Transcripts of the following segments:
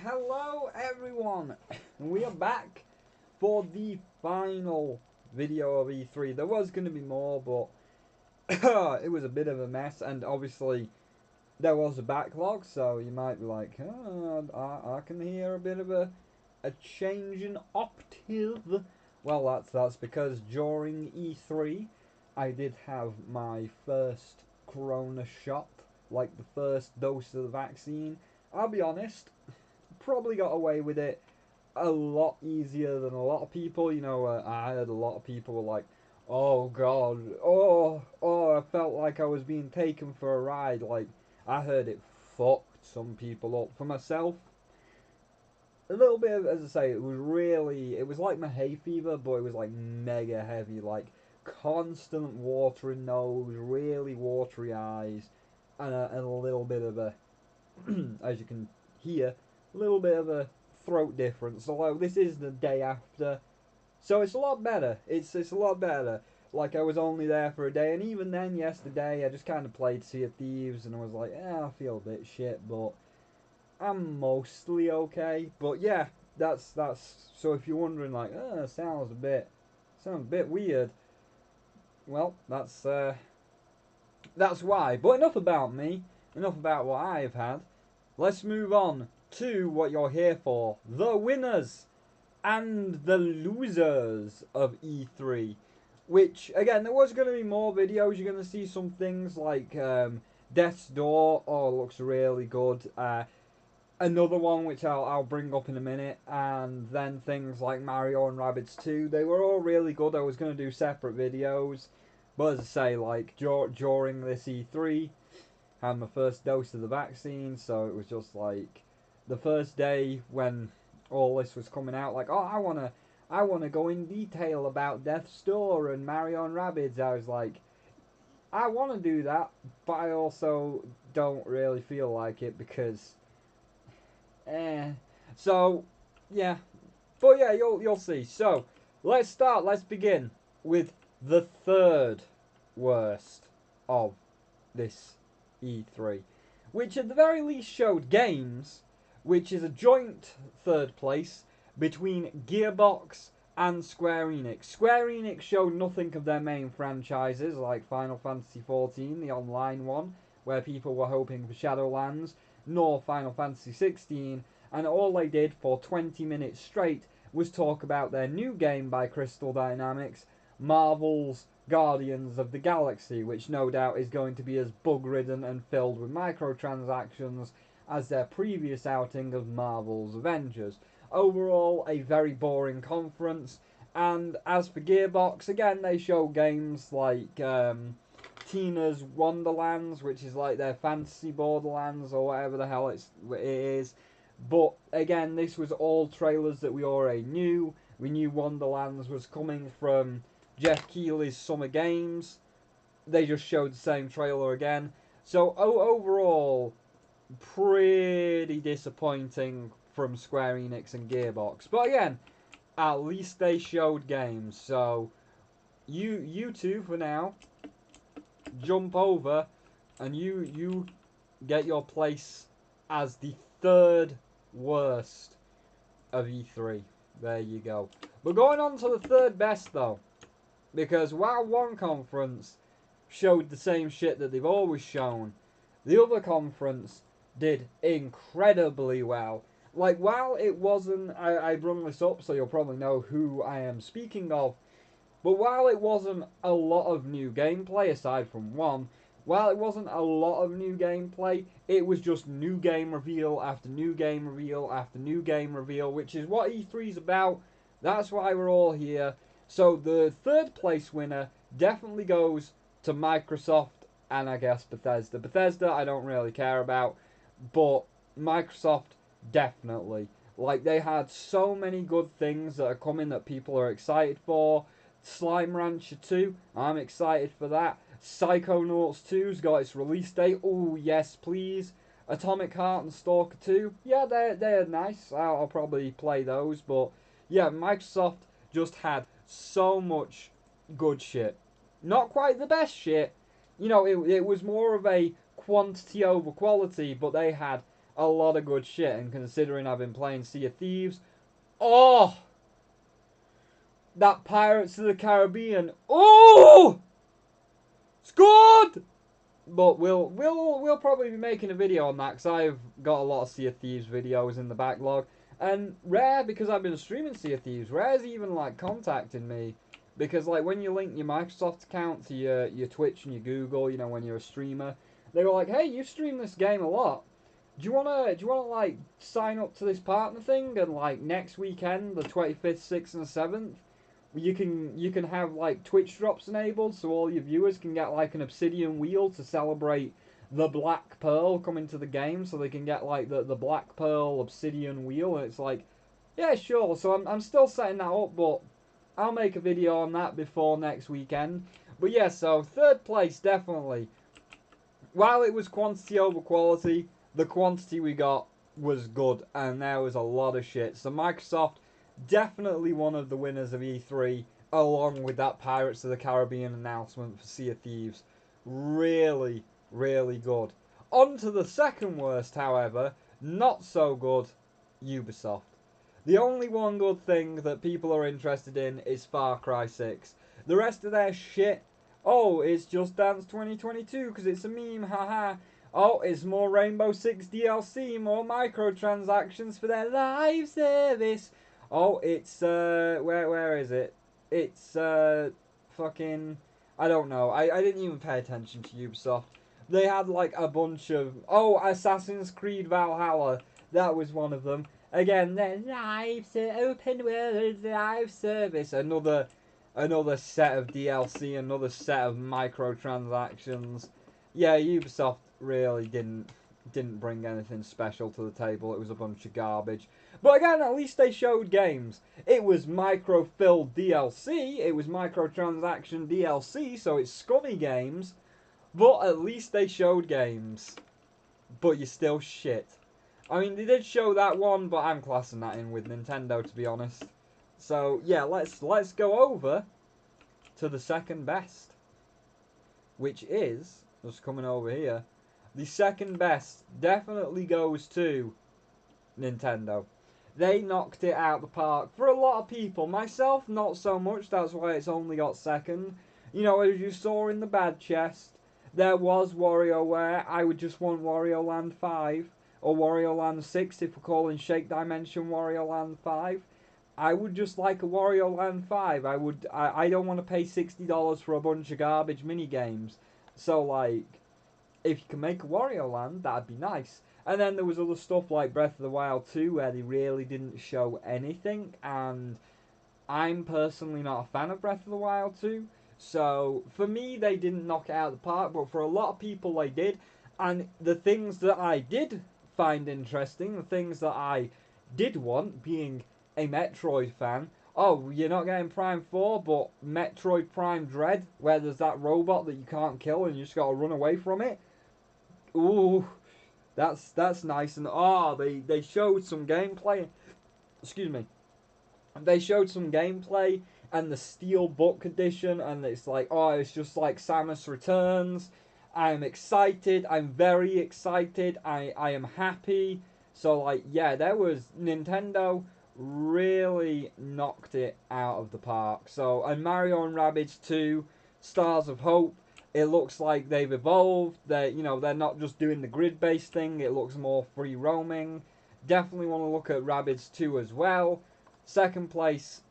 Hello everyone, we are back for the final video of E3. There was going to be more, but it was a bit of a mess, and obviously there was a backlog, so you might be like, I can hear a bit of a change in octave. Well, that's because during E3 I did have my first corona shot, like the first dose of the vaccine. I'll be honest, probably got away with it a lot easier than a lot of people. I heard a lot of people were like, "Oh God, I felt like I was being taken for a ride." Like, I heard it fucked some people up. For myself, a little bit of, as I say, it was like my hay fever, but it was like mega heavy, like constant watering nose, really watery eyes, and a little bit of a, as you can hear, a little bit of a throat difference. Although this is the day after, so it's a lot better. It's a lot better. Like, I was only there for a day, and even then, yesterday, I just kind of played Sea of Thieves, and I was like, I feel a bit shit, but I'm mostly okay. But yeah, that's so if you're wondering, like, sounds a bit weird. Well, that's why. But enough about me. Enough about what I've had. Let's move on to what you're here for. The winners and the losers of E3. Which, again, there was going to be more videos. You're going to see some things like Death's Door. Oh, looks really good. Another one which I'll bring up in a minute. And then things like Mario and Rabbids 2. They were all really good. I was going to do separate videos. But as I say, like, during this E3, had my first dose of the vaccine, so it was just like the first day when all this was coming out, like, I wanna go in detail about Death's Door and Mario and Rabbids. I was like, I wanna do that, but I also don't really feel like it because so yeah. But yeah, you'll see. So let's begin with the third worst of this E3, which at the very least showed games, which is a joint third place between Gearbox and Square Enix. Square Enix showed nothing of their main franchises, like Final Fantasy XIV, the online one, where people were hoping for Shadowlands, nor Final Fantasy XVI, and all they did for 20 minutes straight was talk about their new game by Crystal Dynamics, Marvel's Guardians of the Galaxy, which no doubt is going to be as bug-ridden and filled with microtransactions as their previous outing of Marvel's Avengers. Overall, a very boring conference. And as for Gearbox, again, they show games like Tina's Wonderlands, which is like their fantasy Borderlands or whatever the hell it is. But again, this was all trailers that we already knew. We knew Wonderlands was coming from Jeff Keighley's Summer Games. They just showed the same trailer again. So overall, pretty disappointing from Square Enix and Gearbox. But again, at least they showed games. So you two for now jump over and you get your place as the third worst of E3. There you go. But going on to the third best though, because while one conference showed the same shit that they've always shown, the other conference did incredibly well. Like, while it wasn't, I brung this up so you'll probably know who I am speaking of, but while it wasn't a lot of new gameplay, aside from one, while it wasn't a lot of new gameplay, it was just new game reveal after new game reveal after new game reveal, which is what E3 is about. That's why we're all here. So the third place winner definitely goes to Microsoft and I guess Bethesda. Bethesda I don't really care about, but Microsoft definitely. Like, they had so many good things that are coming that people are excited for. Slime Rancher 2, I'm excited for that. Psychonauts 2's got its release date. Oh, yes, please. Atomic Heart and Stalker 2, yeah, they're nice. I'll probably play those, but yeah, Microsoft just had so much good shit. Not quite the best shit. It was more of a quantity over quality, but they had a lot of good shit. And considering I've been playing Sea of Thieves, oh, that Pirates of the Caribbean, oh, it's good. But we'll probably be making a video on that because I've got a lot of Sea of Thieves videos in the backlog. And Rare, because I've been streaming Sea of Thieves, Rare's even like contacting me because like when you link your Microsoft account to your Twitch and your Google, you know, when you're a streamer, they were like, hey, you stream this game a lot. Do you wanna like sign up to this partner thing and like next weekend, the 25th, 6th, and 7th, you can have like Twitch drops enabled so all your viewers can get like an obsidian wheel to celebrate the Black Pearl coming to the game, so they can get like the Black Pearl obsidian wheel. And it's like, yeah, sure. So I'm still setting that up, but I'll make a video on that before next weekend. But yeah, so third place definitely. While it was quantity over quality, the quantity we got was good, and there was a lot of shit. So Microsoft, definitely one of the winners of E3, along with that Pirates of the Caribbean announcement for Sea of Thieves. Really, really good. On to the second worst, however, not so good, Ubisoft. The only one good thing that people are interested in is Far Cry 6. The rest of their shit, oh, it's Just Dance 2022 because it's a meme, haha. Oh, it's more Rainbow Six DLC, more microtransactions for their live service. Oh, it's where is it? It's fucking, I don't know. I didn't even pay attention to Ubisoft. They had like a bunch of, oh, Assassin's Creed Valhalla. That was one of them. Again, their live open world live service. Another set of DLC, another set of microtransactions. Yeah, Ubisoft really didn't bring anything special to the table. It was a bunch of garbage. But again, at least they showed games. It was micro-filled DLC. It was microtransaction DLC, so it's scummy games. But at least they showed games. But you're still shit. I mean, they did show that one, but I'm classing that in with Nintendo, to be honest. So yeah, let's go over to the second best, which is just coming over here. The second best definitely goes to Nintendo. They knocked it out the park for a lot of people. Myself, not so much. That's why it's only got second. You know, as you saw in the bad chest, there was WarioWare. I would just want Wario Land 5 or Wario Land 6 if we're calling Shake Dimension Wario Land 5. I would just like a Wario Land 5. I don't want to pay $60 for a bunch of garbage mini games. So like, if you can make a Wario Land, that'd be nice. And then there was other stuff like Breath of the Wild 2 where they really didn't show anything, and I'm personally not a fan of Breath of the Wild 2. So for me, they didn't knock it out of the park, but for a lot of people, they did. And the things that I did find interesting, the things that I did want, being a Metroid fan. Oh, you're not getting Prime 4, but Metroid Prime Dread, where there's that robot that you can't kill and you just gotta run away from it. Ooh, that's nice. And they showed some gameplay. Excuse me. They showed some gameplay and the Steelbook edition, and it's like, oh, it's just like Samus Returns. I'm excited. I'm very excited. I am happy. So like, yeah, there was Nintendo really knocked it out of the park. So, and Mario and Rabbids 2, Stars of Hope, it looks like they've evolved. They're not just doing the grid-based thing. It looks more free roaming. Definitely want to look at Rabbids 2 as well. Second place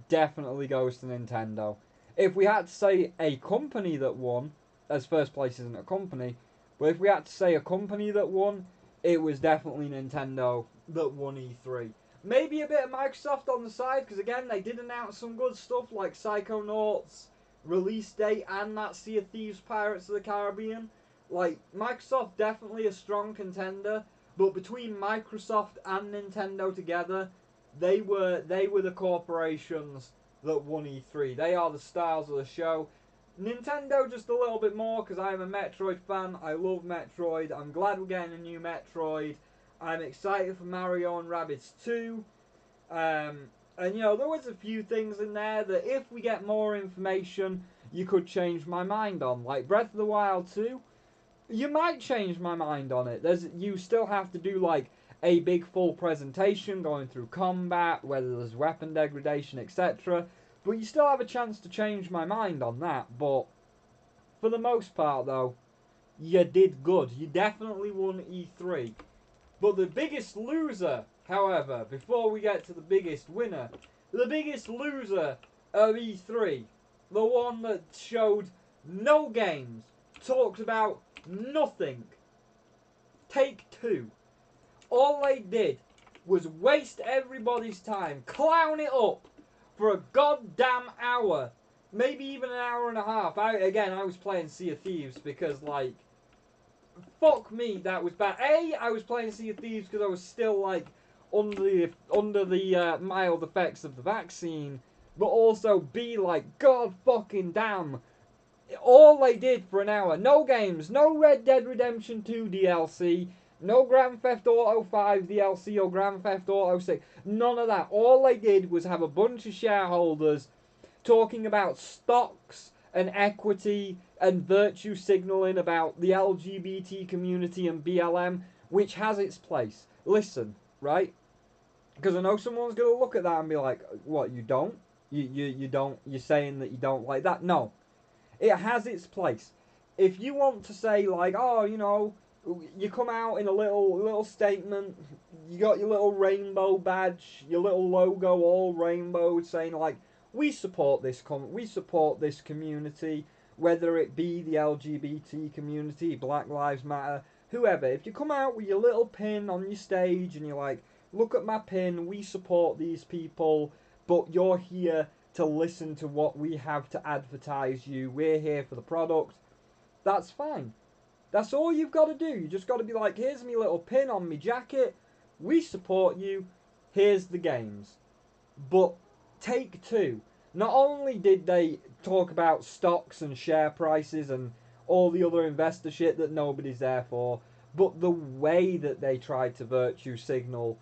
definitely goes to Nintendo. If we had to say a company that won, as first place isn't a company, but if we had to say a company that won, it was definitely Nintendo that won E3. Maybe a bit of Microsoft on the side, because again, they did announce some good stuff like Psychonauts release date and that Sea of Thieves Pirates of the Caribbean. Like, Microsoft definitely a strong contender, but between Microsoft and Nintendo together, they were the corporations that won E3. They are the stars of the show. Nintendo just a little bit more because I'm a Metroid fan. I love Metroid. I'm glad we're getting a new Metroid. I'm excited for Mario and Rabbids 2. And there was a few things in there that if we get more information, you could change my mind on. Like Breath of the Wild 2. you might change my mind on it. You still have to do like a big full presentation going through combat, whether there's weapon degradation, etc. But you still have a chance to change my mind on that. But for the most part, though, you did good. You definitely won E3. But the biggest loser, however, before we get to the biggest winner, the biggest loser of E3, the one that showed no games, talked about nothing, Take-Two. All they did was waste everybody's time, clown it up for a goddamn hour, maybe even an hour and a half. I was playing Sea of Thieves because, like, fuck me, that was bad. I was playing Sea of Thieves because I was still, like, under the mild effects of the vaccine, but also B, like, god fucking damn. All they did for an hour, no games, no Red Dead Redemption 2 DLC, no Grand Theft Auto 5 DLC or Grand Theft Auto 6, none of that. All they did was have a bunch of shareholders talking about stocks and equity and virtue signaling about the LGBT community and BLM, which has its place. Listen, right? Because I know someone's going to look at that and be like, what, you don't? You don't? You're saying that you don't like that? No. It has its place. If you want to say, like, oh, you know, you come out in a little statement, you got your little rainbow badge, your little logo all rainbow, saying, like, we support this community, whether it be the LGBT community, Black Lives Matter, whoever. If you come out with your little pin on your stage and you're like, look at my pin, we support these people, but you're here to listen to what we have to advertise you, we're here for the product, that's fine. That's all you've got to do. You just got to be like, here's me little pin on me jacket, we support you, here's the games. But Take-Two, not only did they talk about stocks and share prices and all the other investor shit that nobody's there for, but the way that they tried to virtue signal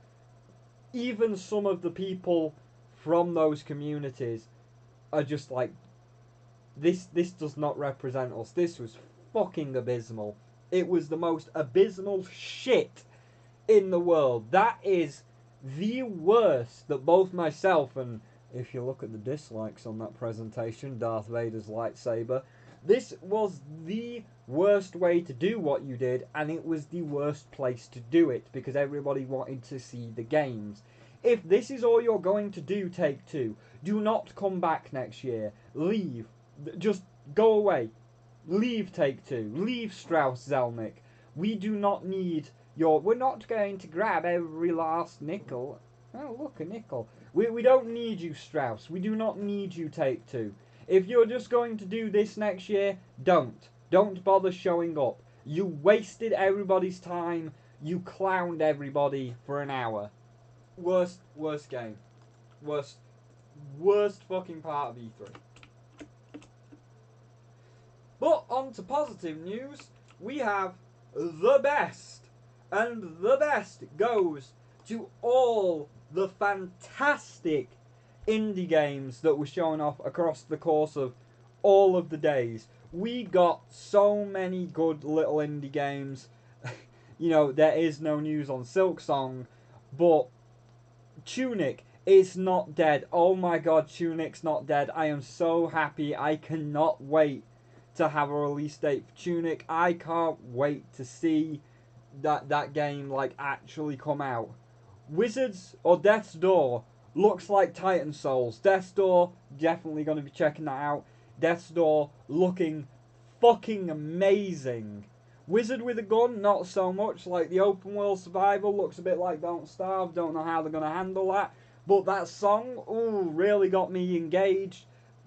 even some of the people from those communities are just like, this does not represent us. This was fucking abysmal. It was the most abysmal shit in the world. That is the worst that both myself and, if you look at the dislikes on that presentation, Darth Vader's lightsaber, this was the worst way to do what you did, and it was the worst place to do it because everybody wanted to see the games. If this is all you're going to do, Take-Two, do not come back next year. Leave. Just go away. Leave Take-Two. Leave Strauss-Zelnick. We do not need your... We're not going to grab every last nickel. Oh, look, a nickel. We don't need you, Strauss. We do not need you, Take-Two. If you're just going to do this next year, don't. Don't bother showing up. You wasted everybody's time. You clowned everybody for an hour. Worst game. Worst fucking part of E3. But on to positive news, we have the best. And the best goes to all the fantastic indie games that were shown off across the course of all of the days. We got so many good little indie games. You know, there is no news on Silksong, but Tunic is not dead. Oh my god, Tunic's not dead. I am so happy. I cannot wait to have a release date for Tunic. I can't wait to see that game like actually come out. Wizards or Death's Door looks like Titan Souls. Death's Door, definitely going to be checking that out. Death's Door looking fucking amazing. Wizard with a Gun, not so much. Like the open world survival looks a bit like Don't Starve. Don't know how they're going to handle that. But that song, ooh, really got me engaged.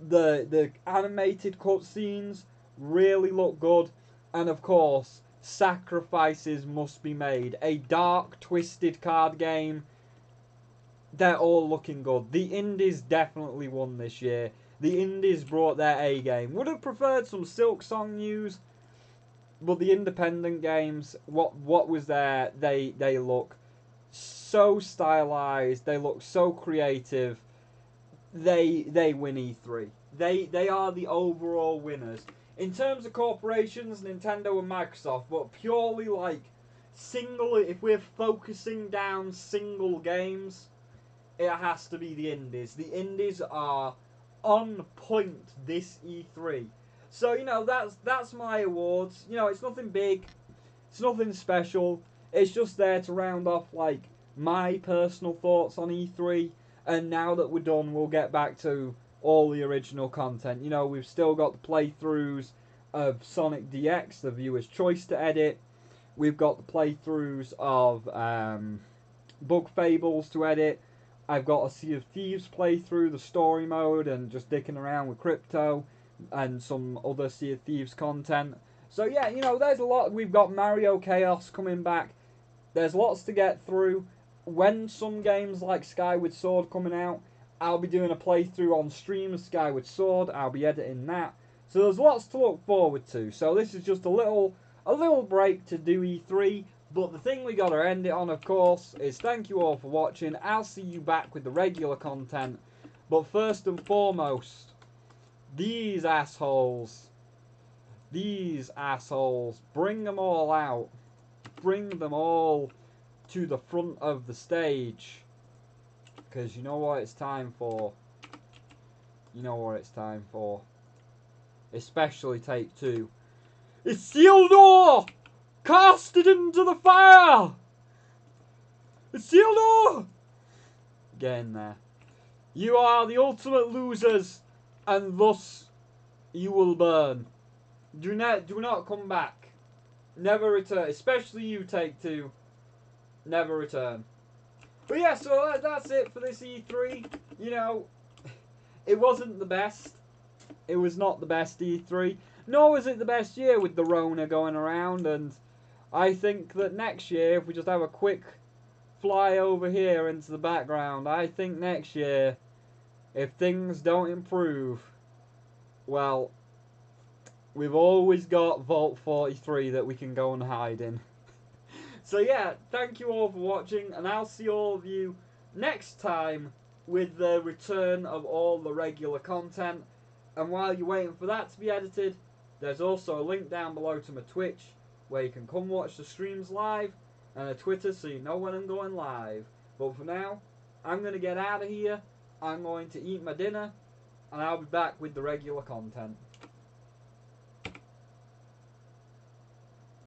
The animated cutscenes really look good. And of course, sacrifices must be made. A dark, twisted card game. They're all looking good. The indies definitely won this year. The indies brought their A game. Would have preferred some Silksong news, but the independent games, what was there? They look so stylized. They look so creative. They win E3. They are the overall winners. in terms of corporations, Nintendo and Microsoft, but purely like single, if we're focusing down single games, it has to be the indies. The indies are on point this E3. So, you know, that's my awards. You know, it's nothing big. It's nothing special. It's just there to round off, like, my personal thoughts on E3. And now that we're done, we'll get back to all the original content. You know, we've still got the playthroughs of Sonic DX, the viewer's choice to edit. We've got the playthroughs of Bug Fables to edit. I've got a Sea of Thieves playthrough, the story mode, and just dicking around with crypto and some other Sea of Thieves content. So yeah, you know, there's a lot. We've got Mario Chaos coming back. There's lots to get through. When some games like Skyward Sword coming out, I'll be doing a playthrough on stream of Skyward Sword. I'll be editing that. So there's lots to look forward to. So this is just a little break to do E3. But the thing we gotta end it on, of course, is thank you all for watching. I'll see you back with the regular content. But first and foremost, these assholes, bring them all out. Bring them all to the front of the stage. Because you know what it's time for. You know what it's time for. Especially take two. Isildur! Casted into the fire! Isildur! Get in there. You are the ultimate losers, and thus you will burn. Do not come back. Never return. Especially you, Take Two. Never return. But yeah, so that's it for this E3. You know, it wasn't the best. It was not the best E3. Nor was it the best year with the Rona going around. And I think that next year, if we just have a quick fly over here into the background, I think next year, if things don't improve, well, we've always got Vault 43 that we can go and hide in. So yeah, thank you all for watching, and I'll see all of you next time with the return of all the regular content. And while you're waiting for that to be edited, there's also a link down below to my Twitch where you can come watch the streams live, and a Twitter so you know when I'm going live. But for now, I'm going to get out of here. I'm going to eat my dinner, and I'll be back with the regular content.